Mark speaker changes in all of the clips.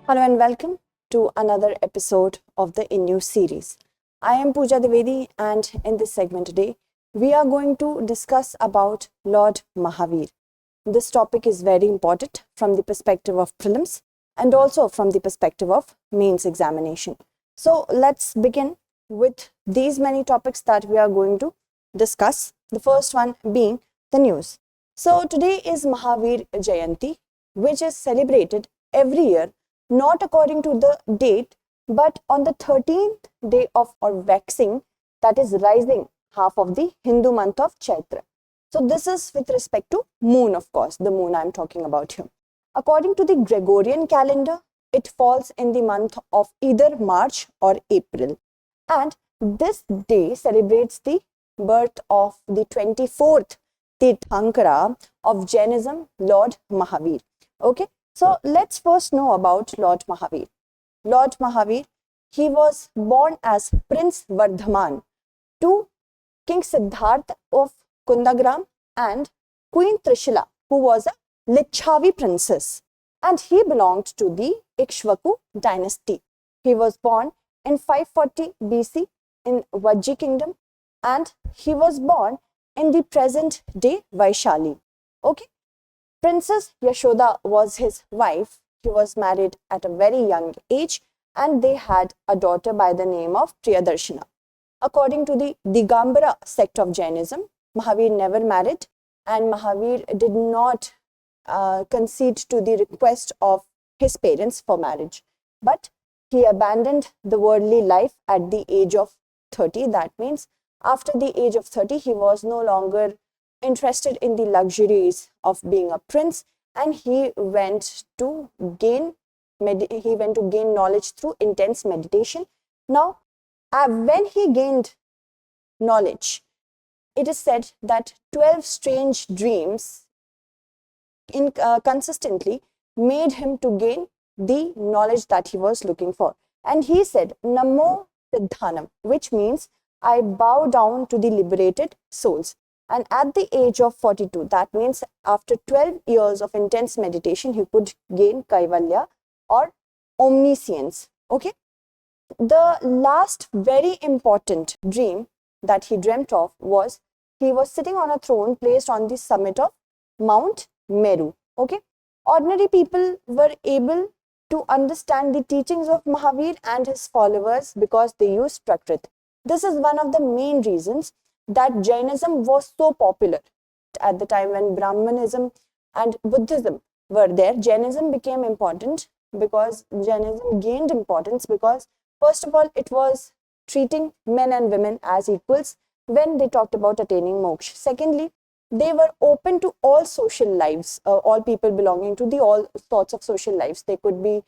Speaker 1: Hello and welcome to another episode of the INU series. I am Pooja Dwivedi, and in this segment today, we are going to discuss about Lord Mahavir. This topic is very important from the perspective of prelims and also from the perspective of mains examination. So let's begin with these many topics that we are going to discuss. The first one being the news. So today is Mahavir Jayanti, which is celebrated every year, not according to the date, but on the 13th day of or waxing, that is rising half of the Hindu month of Chaitra. So this is with respect to moon, of course, the moon I'm talking about here. According to the Gregorian calendar, it falls in the month of either March or April. And this day celebrates the birth of the 24th Tirthankara of Jainism, Lord Mahavir. Okay. So let's first know about Lord Mahavir. Lord Mahavir, he was born as Prince Vardhaman to King Siddhartha of Kundagram and Queen Trishula, who was a Lichavi princess, and he belonged to the 𝐾𝐤 dynasty. He was born in 540 BC in Vajji kingdom, and he was born in the present day Vaishali. Okay. Princess Yashoda was his wife. He was married at a very young age and they had a daughter by the name of Priyadarshana. According to the Digambara sect of Jainism, Mahavir never married and Mahavir did not concede to the request of his parents for marriage. But he abandoned the worldly life at the age of 30. That means after the age of 30, he was no longer interested in the luxuries of being a prince, and he went to gain knowledge through intense meditation. Now, when he gained knowledge, it is said that 12 strange dreams consistently made him to gain the knowledge that he was looking for. And he said, Namo Siddhanam, which means I bow down to the liberated souls. And at the age of 42, that means after 12 years of intense meditation, he could gain Kaivalya or omniscience. Okay. The last very important dream that he dreamt of was he was sitting on a throne placed on the summit of Mount Meru. Okay. Ordinary people were able to understand the teachings of Mahavir and his followers because they used Prakrit. This is one of the main reasons that Jainism was so popular. At the time when Brahmanism and Buddhism were there, Jainism became important because Jainism gained importance because, first of all, it was treating men and women as equals when they talked about attaining moksha. Secondly, they were open to all social lives, all people belonging to the all sorts of social lives. They could be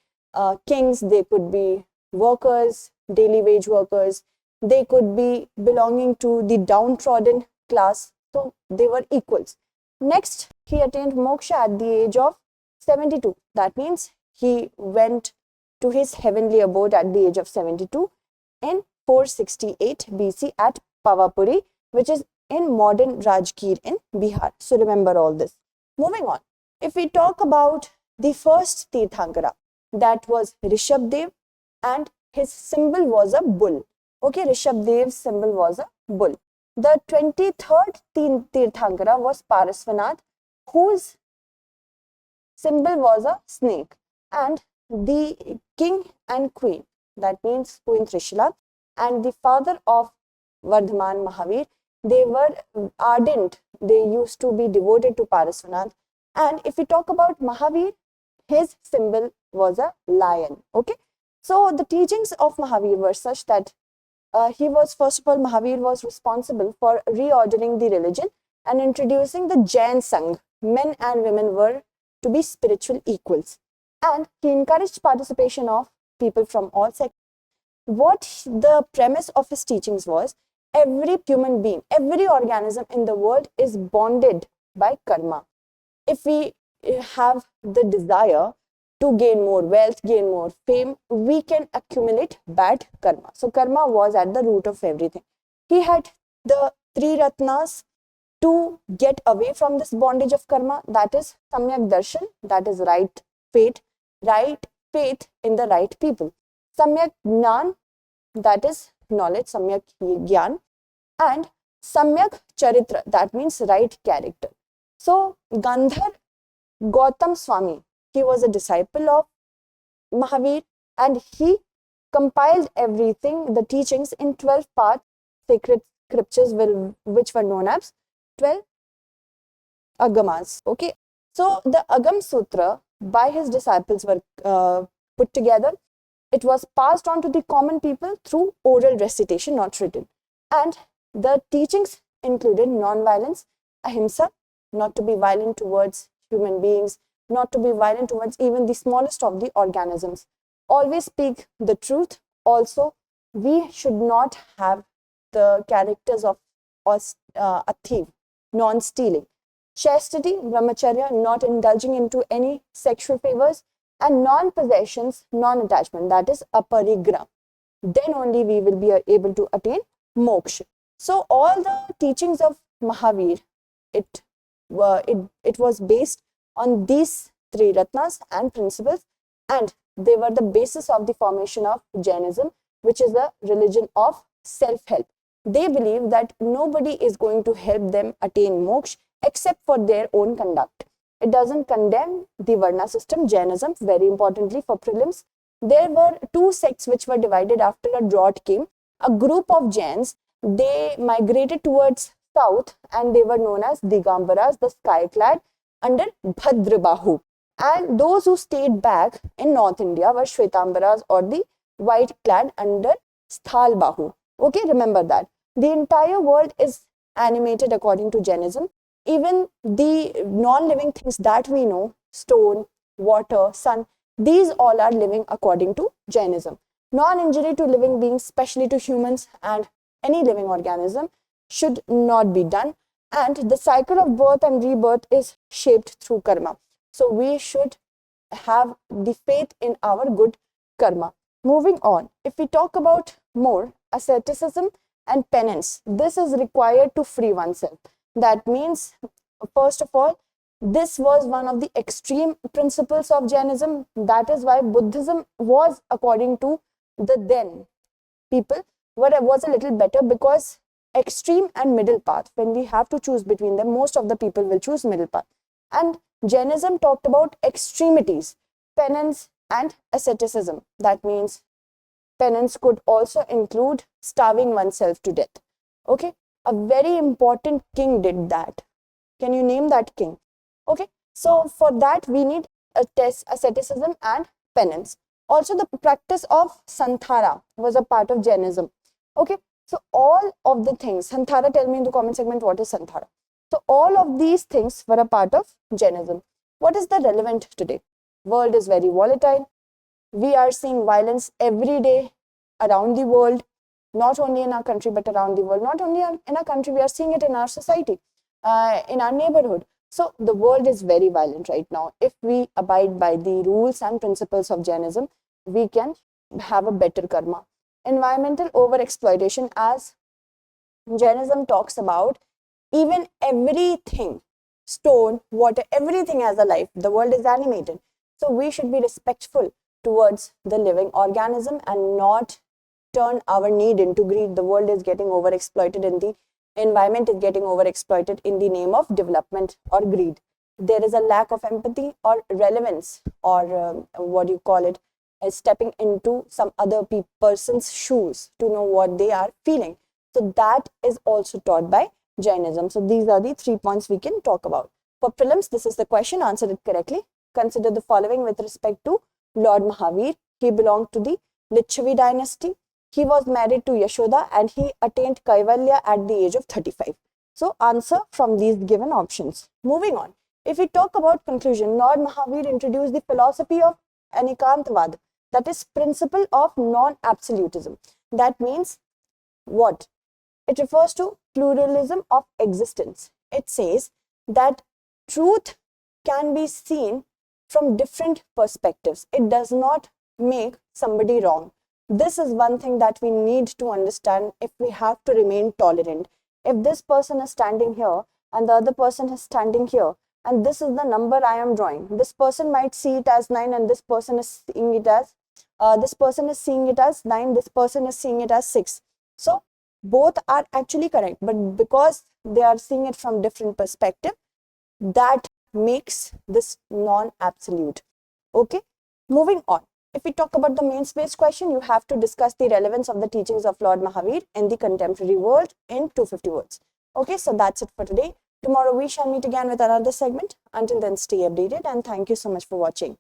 Speaker 1: kings, they could be workers, daily wage workers, they could be belonging to the downtrodden class. So they were equals. Next, he attained moksha at the age of 72. That means he went to his heavenly abode at the age of 72 in 468 BC at Pavapuri, which is in modern Rajgir in Bihar. So remember all this. Moving on. If we talk about the first Tirthankara, that was Rishabdev, and his symbol was a bull. Okay, Rishabdev's symbol was a bull. The 23rd Tirthankara was Parasvanath, whose symbol was a snake. And the king and queen, that means Queen Trishula, and the father of Vardhaman Mahavir, they were ardent. They used to be devoted to Parasvanath. And if we talk about Mahavir, his symbol was a lion. Okay, so the teachings of Mahavir were such that Mahavir was responsible for reordering the religion and introducing the Jain Sangh. Men and women were to be spiritual equals. And he encouraged participation of people from all sectors. What the premise of his teachings was, every human being, every organism in the world is bonded by karma. If we have the desire to gain more wealth, gain more fame, we can accumulate bad karma. So karma was at the root of everything. He had the three ratnas to get away from this bondage of karma, that is Samyak Darshan, that is right fate, right faith in the right people. Samyak Jnana, that is knowledge, Samyak Gyan, and Samyak Charitra, that means right character. So Gandhar Gautam Swami, he was a disciple of Mahavir, and he compiled everything, the teachings, in 12 parts, sacred scriptures, which were known as 12 Agamas. Okay, so the Agam Sutra by his disciples were put together. It was passed on to the common people through oral recitation, not written. And the teachings included non-violence, ahimsa, not to be violent towards human beings, not to be violent towards even the smallest of the organisms. Always speak the truth. Also, we should not have the characters of a thief, non-stealing. Chastity, brahmacharya, not indulging into any sexual favors, and non-possessions, non-attachment, that is aparigraha. Then only we will be able to attain moksha. So all the teachings of Mahavir, it was based on these three ratnas and principles, and they were the basis of the formation of Jainism, which is a religion of self-help. They believe that nobody is going to help them attain moksha except for their own conduct. It doesn't condemn the Varna system, Jainism, very importantly for prelims. There were two sects which were divided after a drought came. A group of Jains, they migrated towards south and they were known as Digambaras, the sky-clad, under Bhadrabahu. And those who stayed back in North India were Shvetambaras, or the white-clad, under Sthalbahu. Okay, remember that. The entire world is animated according to Jainism. Even the non-living things that we know, stone, water, sun, these all are living according to Jainism. Non-injury to living beings, especially to humans and any living organism, should not be done. And the cycle of birth and rebirth is shaped through karma. So we should have the faith in our good karma. Moving on, if we talk about more asceticism and penance, this is required to free oneself. That means, first of all, this was one of the extreme principles of Jainism. That is why Buddhism was, according to the then people, was a little better, because extreme and middle path, when we have to choose between them, most of the people will choose middle path. And Jainism talked about extremities, penance and asceticism. That means penance could also include starving oneself to death. Okay, a very important king did that. Can you name that king? Okay, so for that we need a test, asceticism and penance. Also, the practice of Santhara was a part of Jainism. Okay, so all of the things, Santhara, tell me in the comment segment what is Santhara. So all of these things were a part of Jainism. What is the relevant today? World is very volatile. We are seeing violence every day around the world, not only in our country but around the world. Not only in our country, we are seeing it in our society, in our neighborhood. So the world is very violent right now. If we abide by the rules and principles of Jainism, we can have a better karma. Environmental overexploitation, as Jainism talks about, even everything, stone, water, everything has a life. The world is animated. So we should be respectful towards the living organism and not turn our need into greed. The world is getting overexploited and the environment is getting overexploited in the name of development or greed. There is a lack of empathy or relevance, or what do you call it, as stepping into some other person's shoes to know what they are feeling. So that is also taught by Jainism. So these are the 3 points we can talk about. For prelims, this is the question, answer it correctly. Consider the following with respect to Lord Mahavir. He belonged to the Lichavi dynasty. He was married to Yashoda and he attained Kaivalya at the age of 35. So answer from these given options. Moving on. If we talk about conclusion, Lord Mahavir introduced the philosophy of Anikantvada, that is principle of non-absolutism. That means what? It refers to pluralism of existence. It says that truth can be seen from different perspectives. It does not make somebody wrong. This is one thing that we need to understand if we have to remain tolerant. If this person is standing here and the other person is standing here, and this is the number I am drawing. This person might see it as 9 and this person is seeing it as 9, this person is seeing it as 6. So both are actually correct, but because they are seeing it from different perspective, that makes this non-absolute. Okay, moving on. If we talk about the main space question, you have to discuss the relevance of the teachings of Lord Mahavir in the contemporary world in 250 words. Okay, so that's it for today. Tomorrow we shall meet again with another segment. Until then, stay updated and thank you so much for watching.